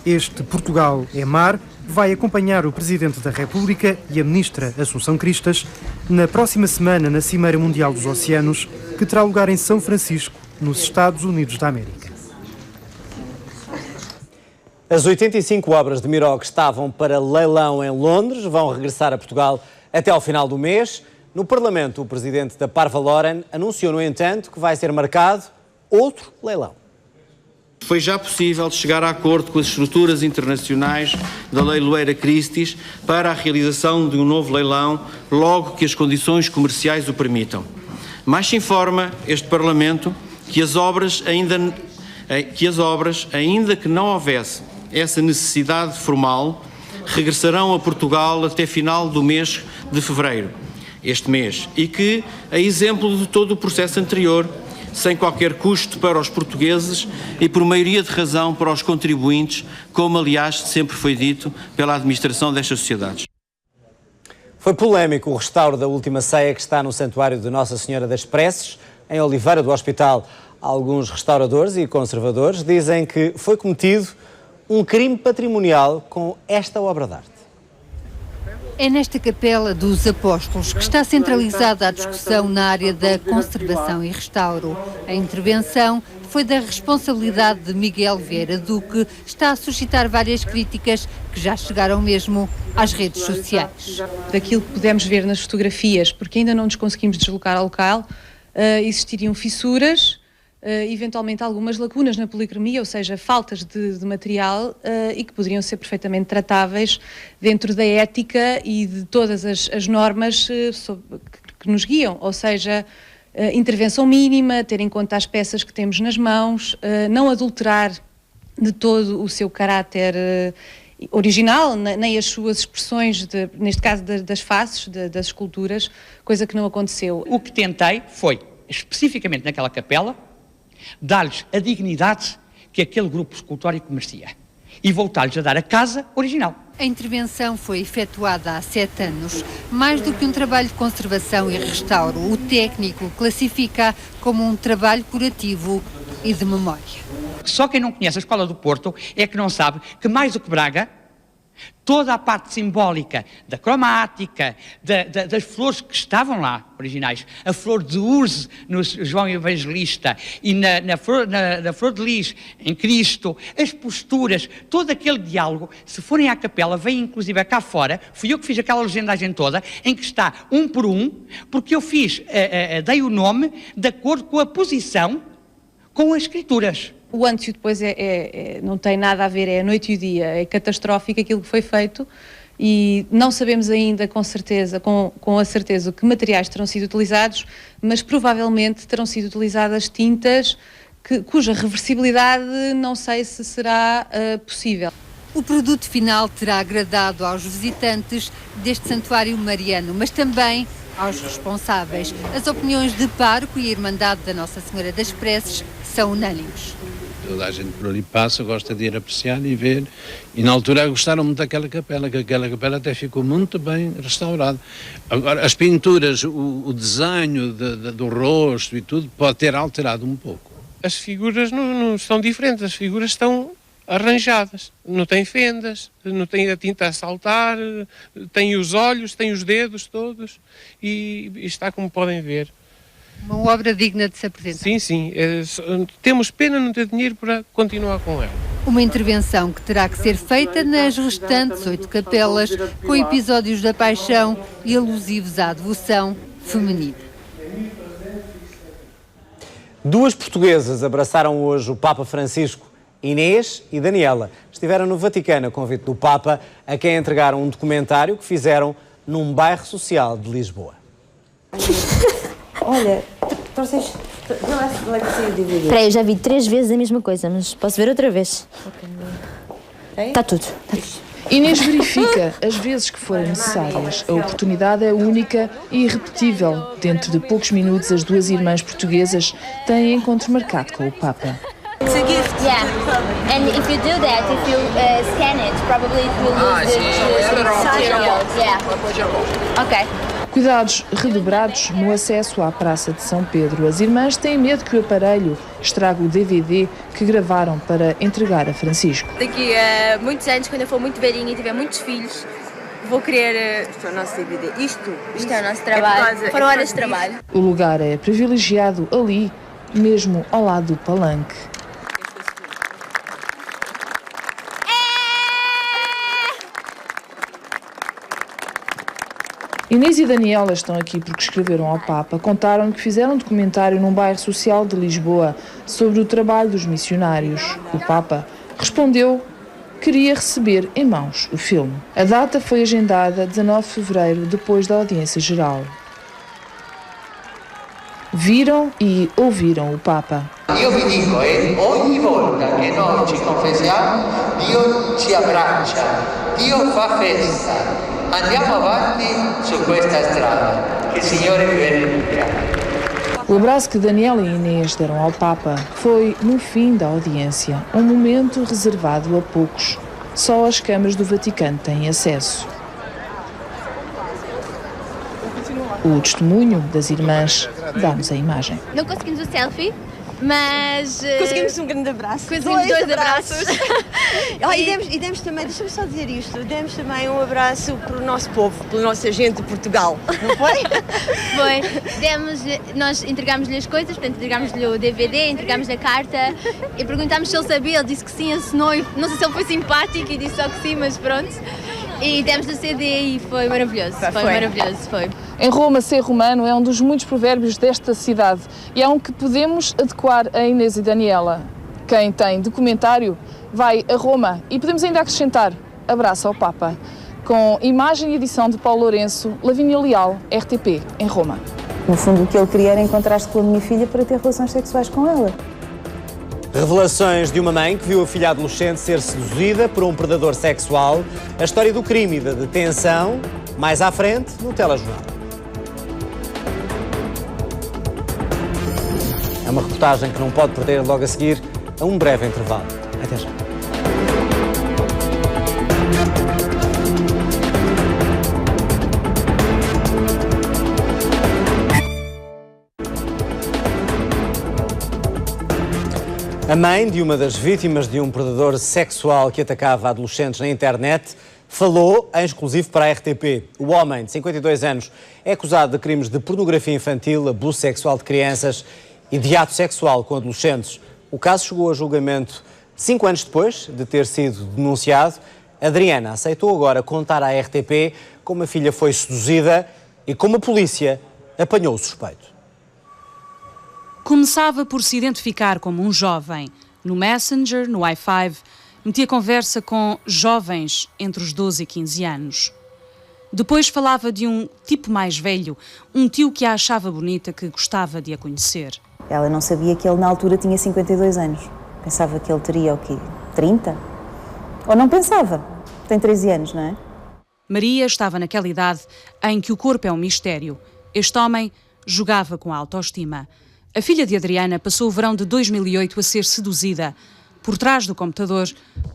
Este Portugal é Mar vai acompanhar o Presidente da República e a Ministra Assunção Cristas na próxima semana na Cimeira Mundial dos Oceanos, que terá lugar em São Francisco, nos Estados Unidos da América. As 85 obras de Miró que estavam para leilão em Londres vão regressar a Portugal até ao final do mês. No Parlamento, o Presidente da Parvaloren anunciou, no entanto, que vai ser marcado outro leilão. Foi já possível chegar a acordo com as estruturas internacionais da leiloeira Christie's para a realização de um novo leilão, logo que as condições comerciais o permitam. Mais se informa este Parlamento que as obras, ainda que não houvesse essa necessidade formal, regressarão a Portugal até final do mês de fevereiro, este mês, e que, a exemplo de todo o processo anterior, sem qualquer custo para os portugueses e por maioria de razão para os contribuintes, como aliás sempre foi dito pela administração destas sociedades. Foi polémico o restauro da Última Ceia que está no Santuário de Nossa Senhora das Preces, em Oliveira do Hospital. Alguns restauradores e conservadores dizem que foi cometido um crime patrimonial com esta obra de arte. É nesta Capela dos Apóstolos que está centralizada a discussão na área da conservação e restauro. A intervenção foi da responsabilidade de Miguel Vieira Duque, está a suscitar várias críticas que já chegaram mesmo às redes sociais. Daquilo que pudemos ver nas fotografias, porque ainda não nos conseguimos deslocar ao local, existiriam fissuras, eventualmente algumas lacunas na policromia, ou seja, faltas de material e que poderiam ser perfeitamente tratáveis dentro da ética e de todas as normas que nos guiam, ou seja, intervenção mínima, ter em conta as peças que temos nas mãos, não adulterar de todo o seu caráter original, nem as suas expressões, neste caso das faces, das esculturas, coisa que não aconteceu. O que tentei foi, especificamente naquela capela, dar-lhes a dignidade que aquele grupo escultórico merecia e voltar-lhes a dar a casa original. A intervenção foi efetuada há 7 anos. Mais do que um trabalho de conservação e restauro, o técnico classifica como um trabalho curativo e de memória. porque só quem não conhece a Escola do Porto é que não sabe que, mais do que Braga, toda a parte simbólica da cromática, das flores que estavam lá, originais, a flor de urze no João Evangelista e na flor de lis em Cristo, as posturas, todo aquele diálogo, se forem à capela, vem inclusive cá fora, fui eu que fiz aquela legendagem toda, em que está um por um, porque eu dei o nome de acordo com a posição com as escrituras. O antes e o depois não tem nada a ver, é a noite e o dia, é catastrófico aquilo que foi feito e não sabemos ainda com a certeza que materiais terão sido utilizados, mas provavelmente terão sido utilizadas tintas cuja reversibilidade não sei se será possível. O produto final terá agradado aos visitantes deste santuário mariano, mas também aos responsáveis. As opiniões de pároco e a Irmandade da Nossa Senhora das Preces são unânimes. Toda a gente por ali passa, gosta de ir apreciar e ver. E na altura gostaram muito daquela capela, que aquela capela até ficou muito bem restaurada. Agora, as pinturas, o desenho do rosto e tudo pode ter alterado um pouco. As figuras não são diferentes, as figuras estão arranjadas, não tem fendas, não tem a tinta a saltar, tem os olhos, tem os dedos todos e está como podem ver. Uma obra digna de se apresentar. Sim, sim. Temos pena não ter dinheiro para continuar com ela. Uma intervenção que terá que ser feita nas restantes 8 capelas, com episódios da paixão e alusivos à devoção feminina. Duas portuguesas abraçaram hoje o Papa Francisco, Inês e Daniela. Estiveram no Vaticano a convite do Papa, a quem entregaram um documentário que fizeram num bairro social de Lisboa. Olha, trouxeste... Não é que saiu o DVD. Espera aí, eu já vi 3 vezes a mesma coisa, mas posso ver outra vez. Está tudo. Inês verifica as vezes que forem necessárias. A oportunidade é única e irrepetível. Dentro de poucos minutos, as duas irmãs portuguesas têm encontro marcado com o Papa. It's a gift. Yeah, and if you do that, if you scan it, probably it will lose the material. Yeah. Okay. Cuidados redobrados no acesso à Praça de São Pedro. As irmãs têm medo que o aparelho estrague o DVD que gravaram para entregar a Francisco. Daqui a muitos anos, quando eu for muito velhinha e tiver muitos filhos, vou querer... Isto é o nosso DVD. Isto é o nosso trabalho. Foram horas de trabalho. O lugar é privilegiado ali, mesmo ao lado do palanque. Inês e Daniela estão aqui porque escreveram ao Papa, contaram que fizeram um documentário num bairro social de Lisboa sobre o trabalho dos missionários. O Papa respondeu que queria receber em mãos o filme. A data foi agendada 19 de fevereiro, depois da audiência geral. Viram e ouviram o Papa. Io vi dico, ogni volta che noi ci confessiamo, Dio ci abbraccia, Dio fa festa. Andiamo avanti su questa strada. Que o Signore vi benedica. O abraço que Daniela e Inês deram ao Papa foi no fim da audiência, um momento reservado a poucos. Só as câmaras do Vaticano têm acesso. O testemunho das irmãs dá-nos a imagem. Não conseguimos o selfie, mas... Conseguimos um grande abraço. Conseguimos dois abraços. E demos também, deixa-me só dizer isto, demos também um abraço para o nosso povo, pela nossa gente de Portugal, não foi? Foi. Nós entregámos-lhe as coisas, portanto entregámos-lhe o DVD, entregámos-lhe a carta e perguntámos se ele sabia, ele disse que sim, assinou, não sei se ele foi simpático e disse só que sim, mas pronto. E demos o CD e foi maravilhoso, foi. Em Roma, ser romano é um dos muitos provérbios desta cidade e é um que podemos adequar a Inês e Daniela. Quem tem documentário vai a Roma e podemos ainda acrescentar abraço ao Papa, com imagem e edição de Paulo Lourenço, Lavínia Leal, RTP, em Roma. No fundo, o que ele queria era encontrar-se com a minha filha para ter relações sexuais com ela. Revelações de uma mãe que viu a filha adolescente ser seduzida por um predador sexual. A história do crime e da detenção, mais à frente, no telejornal. É uma reportagem que não pode perder logo a seguir a um breve intervalo. Até já. A mãe de uma das vítimas de um predador sexual que atacava adolescentes na internet falou em exclusivo para a RTP. O homem, de 52 anos, é acusado de crimes de pornografia infantil, abuso sexual de crianças e de ato sexual com adolescentes. O caso chegou a julgamento 5 anos depois de ter sido denunciado. Adriana aceitou agora contar à RTP como a filha foi seduzida e como a polícia apanhou o suspeito. Começava por se identificar como um jovem. No Messenger, no i5, metia conversa com jovens entre os 12 e 15 anos. Depois falava de um tipo mais velho, um tio que a achava bonita, que gostava de a conhecer. Ela não sabia que ele na altura tinha 52 anos. Pensava que ele teria o quê? 30? Ou não pensava. Tem 13 anos, não é? Maria estava naquela idade em que o corpo é um mistério. Este homem jogava com a autoestima. A filha de Adriana passou o verão de 2008 a ser seduzida. Por trás do computador,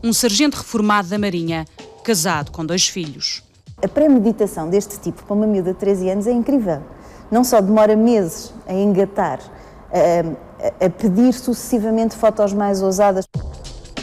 um sargento reformado da Marinha, casado com 2 filhos. A premeditação deste tipo para uma miúda de 13 anos é incrível. Não só demora meses a engatar, a pedir sucessivamente fotos mais ousadas,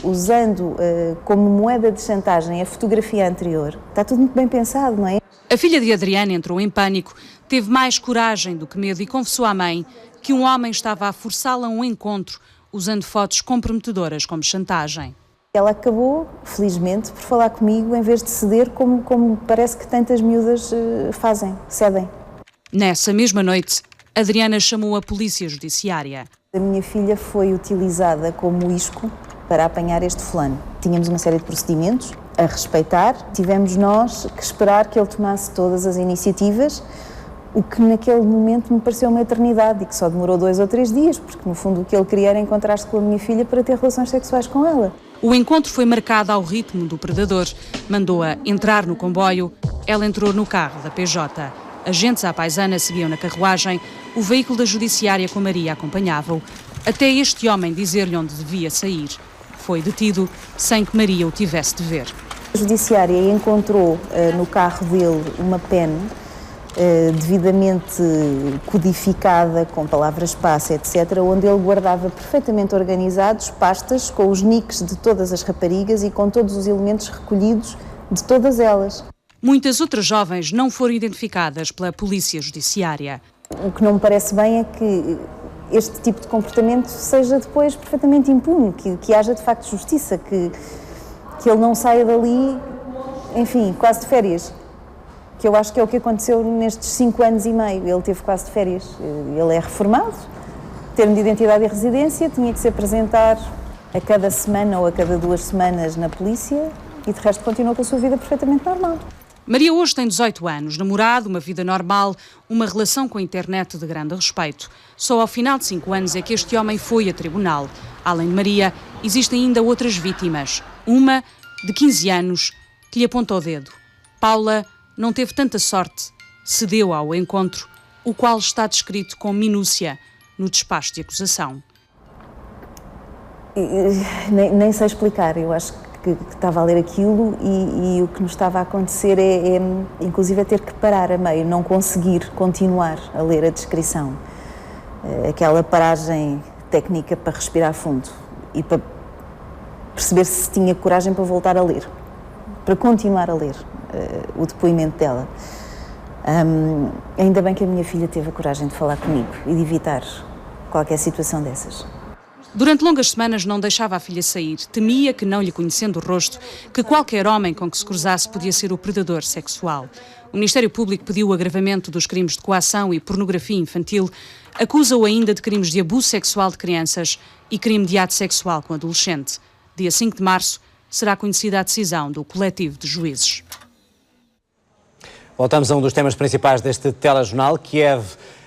usando como moeda de chantagem a fotografia anterior. Está tudo muito bem pensado, não é? A filha de Adriana entrou em pânico, teve mais coragem do que medo e confessou à mãe que um homem estava a forçá-la a um encontro, usando fotos comprometedoras como chantagem. Ela acabou, felizmente, por falar comigo em vez de ceder como parece que tantas miúdas cedem. Nessa mesma noite, Adriana chamou a polícia judiciária. A minha filha foi utilizada como isco para apanhar este fulano. Tínhamos uma série de procedimentos a respeitar. Tivemos nós que esperar que ele tomasse todas as iniciativas, o que naquele momento me pareceu uma eternidade e que só demorou 2 ou 3 dias, porque no fundo o que ele queria era encontrar-se com a minha filha para ter relações sexuais com ela. O encontro foi marcado ao ritmo do predador. Mandou-a entrar no comboio, ela entrou no carro da PJ. Agentes à paisana seguiam na carruagem, o veículo da judiciária com Maria acompanhava-o, até este homem dizer-lhe onde devia sair. Foi detido sem que Maria o tivesse de ver. A judiciária encontrou no carro dele uma pen devidamente codificada, com palavras-passe, etc., onde ele guardava perfeitamente organizados pastas com os nicks de todas as raparigas e com todos os elementos recolhidos de todas elas. Muitas outras jovens não foram identificadas pela polícia judiciária. O que não me parece bem é que este tipo de comportamento seja depois perfeitamente impune, que haja de facto justiça, que ele não saia dali, enfim, quase de férias. Que eu acho que é o que aconteceu nestes 5 anos e meio. Ele teve quase de férias. Ele é reformado, termo de identidade e residência, tinha que se apresentar a cada semana ou a cada 2 semanas na polícia e de resto continuou com a sua vida perfeitamente normal. Maria hoje tem 18 anos, namorado, uma vida normal, uma relação com a internet de grande respeito. Só ao final de 5 anos é que este homem foi a tribunal. Além de Maria, existem ainda outras vítimas. Uma, de 15 anos, que lhe apontou o dedo. Paula não teve tanta sorte, cedeu ao encontro, o qual está descrito com minúcia no despacho de acusação. Nem sei explicar, eu acho que estava a ler aquilo e o que nos estava a acontecer inclusive, ter que parar a meio, não conseguir continuar a ler a descrição. Aquela paragem técnica para respirar fundo e para perceber se tinha coragem para voltar a ler, para continuar a ler o depoimento dela. Ainda bem que a minha filha teve a coragem de falar comigo e de evitar qualquer situação dessas. Durante longas semanas não deixava a filha sair. Temia que, não lhe conhecendo o rosto, que qualquer homem com que se cruzasse podia ser o predador sexual. O Ministério Público pediu o agravamento dos crimes de coação e pornografia infantil, acusa-o ainda de crimes de abuso sexual de crianças e crime de ato sexual com adolescente. Dia 5 de março será conhecida a decisão do coletivo de juízes. Voltamos a um dos temas principais deste telejornal. Kiev,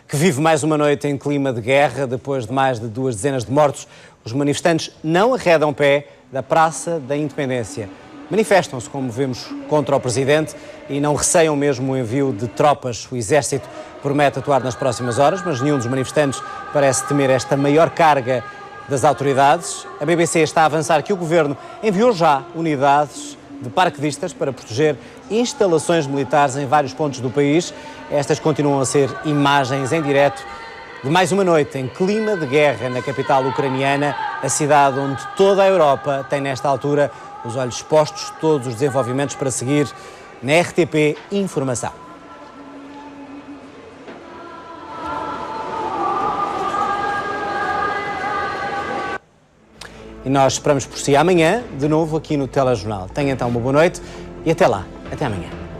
que vive mais uma noite em clima de guerra, depois de mais de 2 dezenas de mortos. Os manifestantes não arredam pé da Praça da Independência. Manifestam-se, como vemos, contra o presidente e não receiam mesmo o envio de tropas. O exército promete atuar nas próximas horas, mas nenhum dos manifestantes parece temer esta maior carga das autoridades. A BBC está a avançar que o governo enviou já unidades de paraquedistas para proteger instalações militares em vários pontos do país. Estas continuam a ser imagens em direto de mais uma noite em clima de guerra na capital ucraniana, a cidade onde toda a Europa tem nesta altura os olhos postos, todos os desenvolvimentos para seguir na RTP Informação. E nós esperamos por si amanhã, de novo aqui no Telejornal. Tenha então uma boa noite e até lá. Até amanhã.